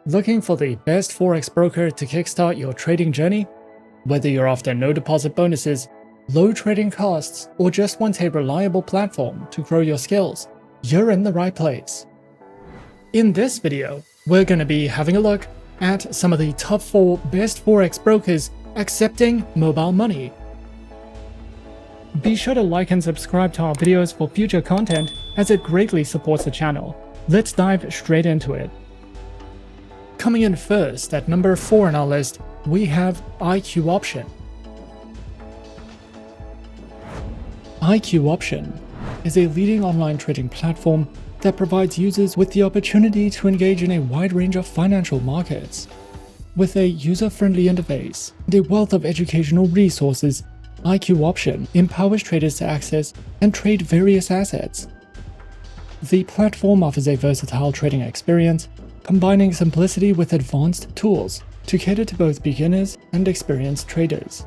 Looking for the best Forex broker to kickstart your trading journey? Whether you're after no deposit bonuses, low trading costs, or just want a reliable platform to grow your skills, you're in the right place. In this video, we're going to be having a look at some of the top 4 best Forex brokers accepting mobile money. Be sure to like and subscribe to our videos for future content, as it greatly supports the channel. Let's dive straight into it. Coming in first at number 4 on our list, we have IQ Option. IQ Option is a leading online trading platform that provides users with the opportunity to engage in a wide range of financial markets. With a user-friendly interface and a wealth of educational resources, IQ Option empowers traders to access and trade various assets. The platform offers a versatile trading experience, combining simplicity with advanced tools to cater to both beginners and experienced traders.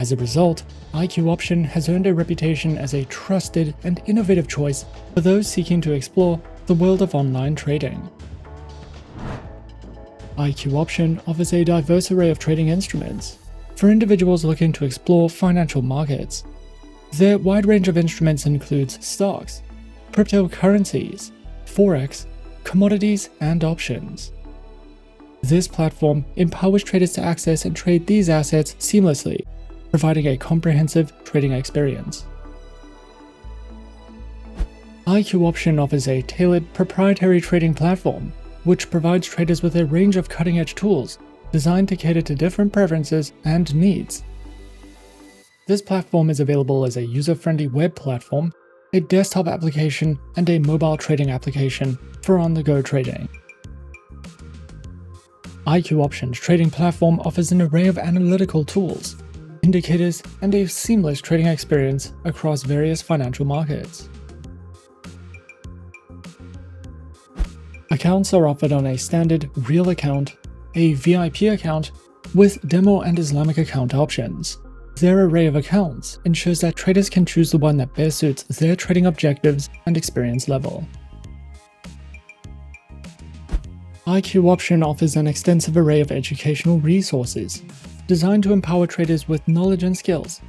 As a result, IQ Option has earned a reputation as a trusted and innovative choice for those seeking to explore the world of online trading. IQ Option offers a diverse array of trading instruments for individuals looking to explore financial markets. Their wide range of instruments includes stocks, cryptocurrencies, Forex, commodities, and options. This platform empowers traders to access and trade these assets seamlessly, providing a comprehensive trading experience. IQ Option offers a tailored proprietary trading platform, which provides traders with a range of cutting-edge tools designed to cater to different preferences and needs. This platform is available as a user-friendly web platform, a desktop application, and a mobile trading application for on-the-go trading. IQ Option's trading platform offers an array of analytical tools, indicators, and a seamless trading experience across various financial markets. Accounts are offered on a standard real account, a VIP account, with demo and Islamic account options. Their array of accounts ensures that traders can choose the one that best suits their trading objectives and experience level. IQ Option offers an extensive array of educational resources designed to empower traders with knowledge and skills.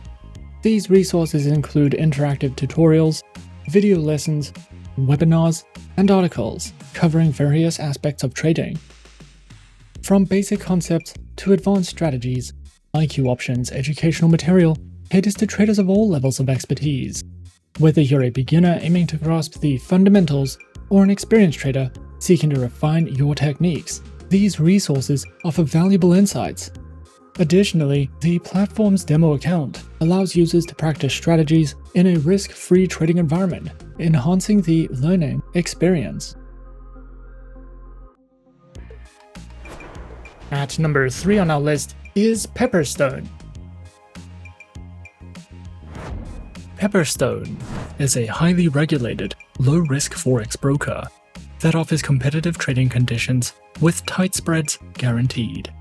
These resources include interactive tutorials, video lessons, webinars, and articles covering various aspects of trading. From basic concepts to advanced strategies, IQ Option's educational material caters to traders of all levels of expertise. Whether you're a beginner aiming to grasp the fundamentals or an experienced trader seeking to refine your techniques, these resources offer valuable insights. Additionally, the platform's demo account allows users to practice strategies in a risk-free trading environment, enhancing the learning experience. At number 3 on our list is Pepperstone. Pepperstone is a highly regulated, low-risk Forex broker that offers competitive trading conditions with tight spreads guaranteed.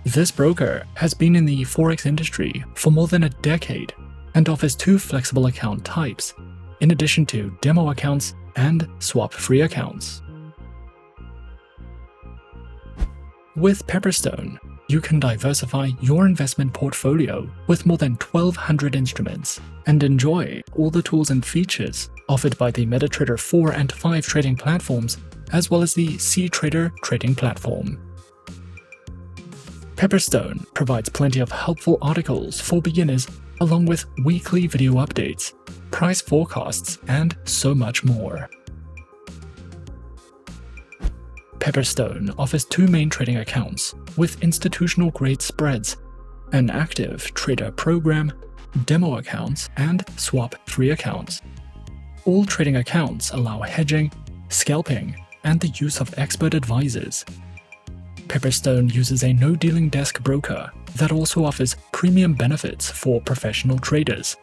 This broker has been in the Forex industry for more than a decade and offers 2 flexible account types, in addition to demo accounts and swap-free accounts. With Pepperstone, you can diversify your investment portfolio with more than 1,200 instruments and enjoy all the tools and features offered by the MetaTrader 4 and 5 trading platforms, as well as the CTrader trading platform. Pepperstone provides plenty of helpful articles for beginners, along with weekly video updates, price forecasts, and so much more. Pepperstone offers 2 main trading accounts with institutional-grade spreads, an active trader program, demo accounts, and swap-free accounts. All trading accounts allow hedging, scalping, and the use of expert advisors. Pepperstone uses a no-dealing desk broker that also offers premium benefits for professional traders.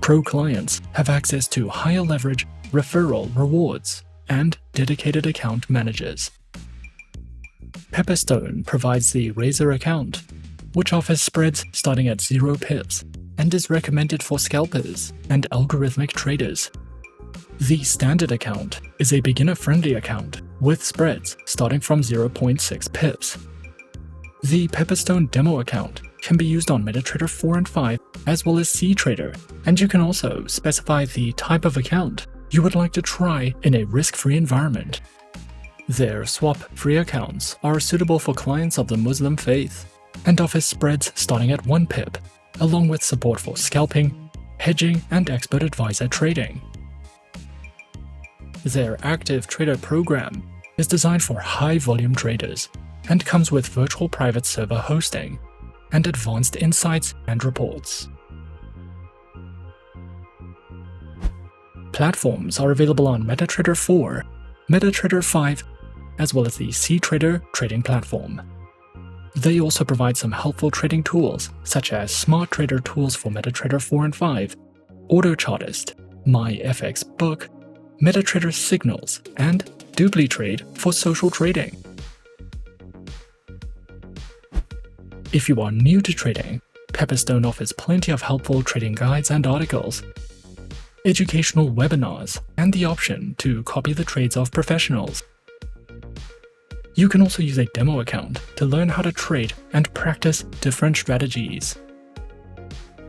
Pro clients have access to higher leverage referral rewards and dedicated account managers. Pepperstone provides the Razor account, which offers spreads starting at 0 pips and is recommended for scalpers and algorithmic traders. The Standard account is a beginner-friendly account with spreads starting from 0.6 pips. The Pepperstone demo account can be used on MetaTrader 4 and 5 as well as CTrader, and you can also specify the type of account you would like to try in a risk-free environment. Their swap-free accounts are suitable for clients of the Muslim faith and offer spreads starting at 1 pip, along with support for scalping, hedging, and expert advisor trading. Their active trader program is designed for high-volume traders and comes with virtual private server hosting and advanced insights and reports. Platforms are available on MetaTrader 4, MetaTrader 5, as well as the CTrader trading platform. They also provide some helpful trading tools such as Smart Trader tools for MetaTrader 4 and 5, AutoChartist, MyFXBook, MetaTrader Signals, and DupliTrade for social trading. If you are new to trading, Pepperstone offers plenty of helpful trading guides and articles, educational webinars, and the option to copy the trades of professionals. You can also use a demo account to learn how to trade and practice different strategies.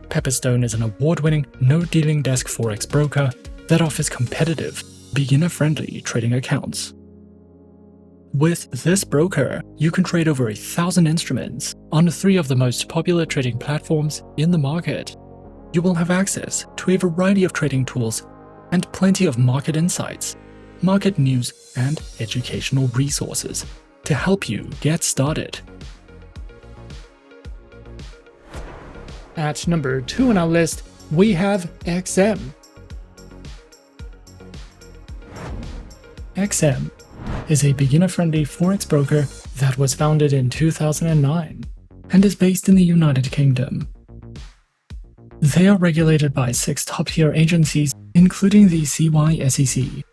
Pepperstone is an award-winning, no-dealing desk Forex broker that offers competitive, beginner-friendly trading accounts. With this broker, you can trade over 1,000 instruments on 3 of the most popular trading platforms in the market. You will have access to a variety of trading tools and plenty of market insights, market news, and educational resources to help you get started. At number 2 on our list, we have XM. XM is a beginner-friendly Forex broker that was founded in 2009 and is based in the United Kingdom. They are regulated by 6 top-tier agencies, including the CYSEC,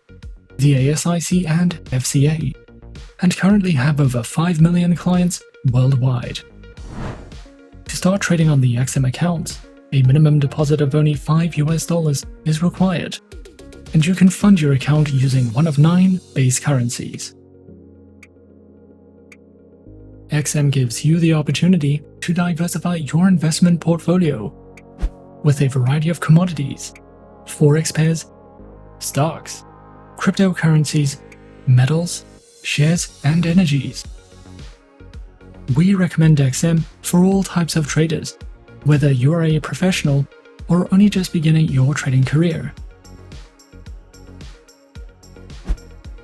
the ASIC, and FCA, and currently have over 5 million clients worldwide. To start trading on the XM account, a minimum deposit of only $5 is required, and you can fund your account using one of 9 base currencies. XM gives you the opportunity to diversify your investment portfolio with a variety of commodities, Forex pairs, stocks, cryptocurrencies, metals, shares, and energies. We recommend XM for all types of traders, whether you are a professional or only just beginning your trading career.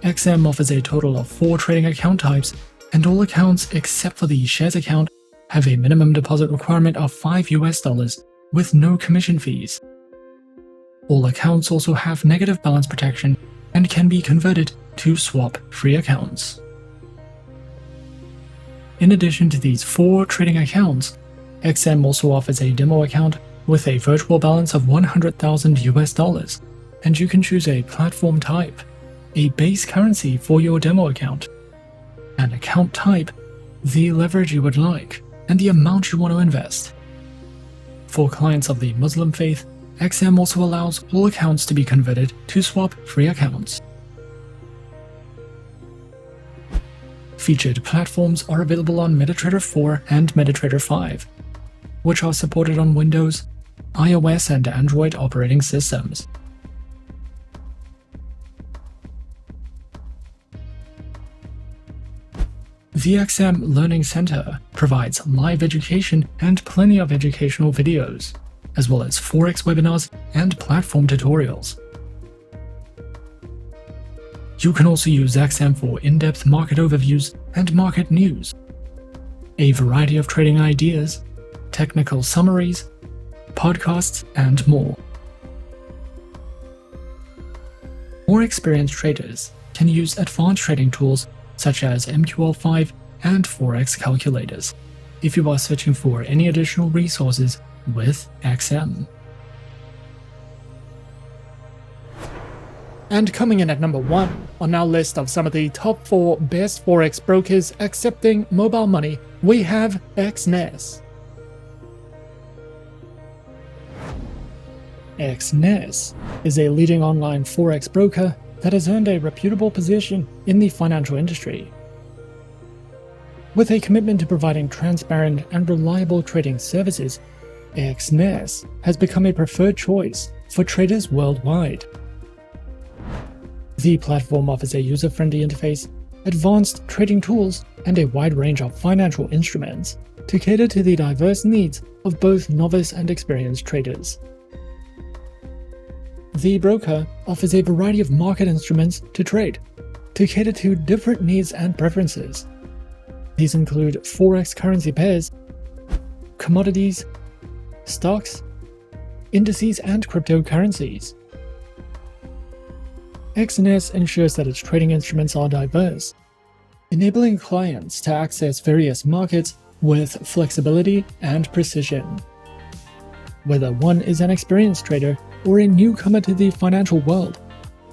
XM offers a total of 4 trading account types, and all accounts except for the shares account have a minimum deposit requirement of $5 with no commission fees. All accounts also have negative balance protection and can be converted to swap-free accounts. In addition to these 4 trading accounts, XM also offers a demo account with a virtual balance of $100,000, and you can choose a platform type, a base currency for your demo account, an account type, the leverage you would like, and the amount you want to invest. For clients of the Muslim faith, XM also allows all accounts to be converted to swap-free accounts. Featured platforms are available on MetaTrader 4 and MetaTrader 5, which are supported on Windows, iOS, and Android operating systems. The XM Learning Center provides live education and plenty of educational videos, as well as Forex webinars and platform tutorials. You can also use XM for in-depth market overviews and market news, a variety of trading ideas, technical summaries, podcasts, and more. More experienced traders can use advanced trading tools such as MQL5 and Forex calculators if you are searching for any additional resources with XM. And coming in at number 1 on our list of some of the top 4 best Forex brokers accepting mobile money, we have Exness. Exness is a leading online Forex broker that has earned a reputable position in the financial industry. With a commitment to providing transparent and reliable trading services, Exness has become a preferred choice for traders worldwide. The platform offers a user-friendly interface, advanced trading tools, and a wide range of financial instruments to cater to the diverse needs of both novice and experienced traders. The broker offers a variety of market instruments to trade, to cater to different needs and preferences. These include Forex currency pairs, commodities, stocks, indices, and cryptocurrencies. Exness ensures that its trading instruments are diverse, enabling clients to access various markets with flexibility and precision. Whether one is an experienced trader or a newcomer to the financial world,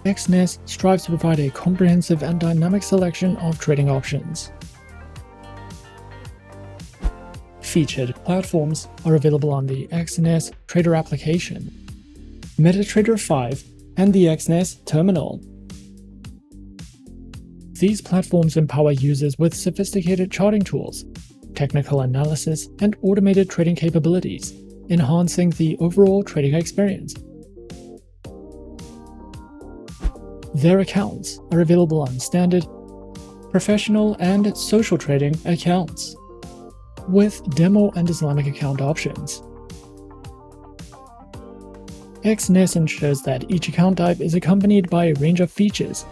Exness strives to provide a comprehensive and dynamic selection of trading options. Featured platforms are available on the Exness Trader application, MetaTrader 5, and the Exness Terminal. These platforms empower users with sophisticated charting tools, technical analysis, and automated trading capabilities, enhancing the overall trading experience. Their accounts are available on standard, professional, and social trading accounts, with demo and Islamic account options. Exness ensures that each account type is accompanied by a range of features,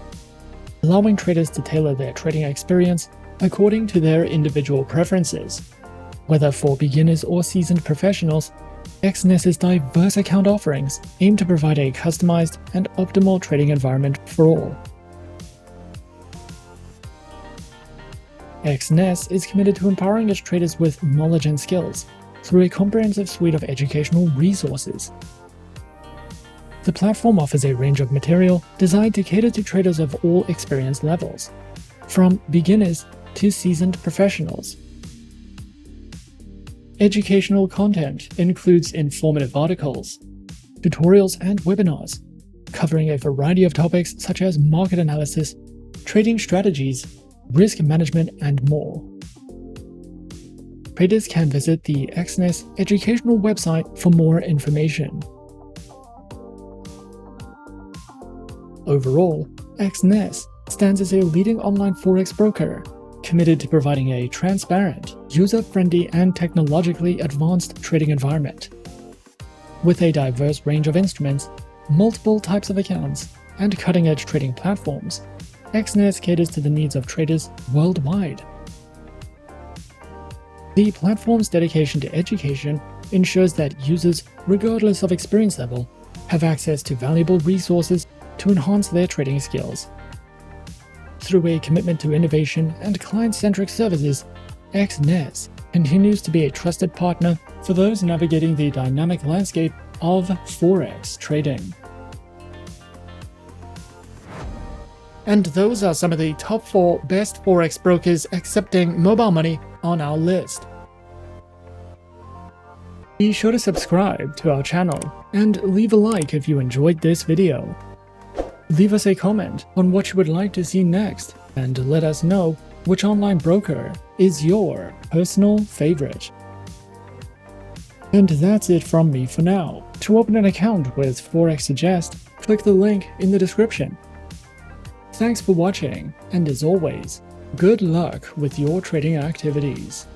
allowing traders to tailor their trading experience according to their individual preferences. Whether for beginners or seasoned professionals, Exness's diverse account offerings aim to provide a customized and optimal trading environment for all. Exness is committed to empowering its traders with knowledge and skills through a comprehensive suite of educational resources. The platform offers a range of material designed to cater to traders of all experience levels, from beginners to seasoned professionals. Educational content includes informative articles, tutorials, and webinars, covering a variety of topics such as market analysis, trading strategies, risk management, and more. Traders can visit the Exness educational website for more information. Overall, Exness stands as a leading online Forex broker, committed to providing a transparent, user-friendly, and technologically advanced trading environment. With a diverse range of instruments, multiple types of accounts, and cutting-edge trading platforms, Exness caters to the needs of traders worldwide. The platform's dedication to education ensures that users, regardless of experience level, have access to valuable resources to enhance their trading skills. Through a commitment to innovation and client-centric services, Exness continues to be a trusted partner for those navigating the dynamic landscape of Forex trading. And those are some of the top 4 best Forex brokers accepting mobile money on our list. Be sure to subscribe to our channel and leave a like if you enjoyed this video. Leave us a comment on what you would like to see next, and let us know which online broker is your personal favorite. And that's it from me for now. To open an account with Forexsuggest, click the link in the description. Thanks for watching, and as always, good luck with your trading activities.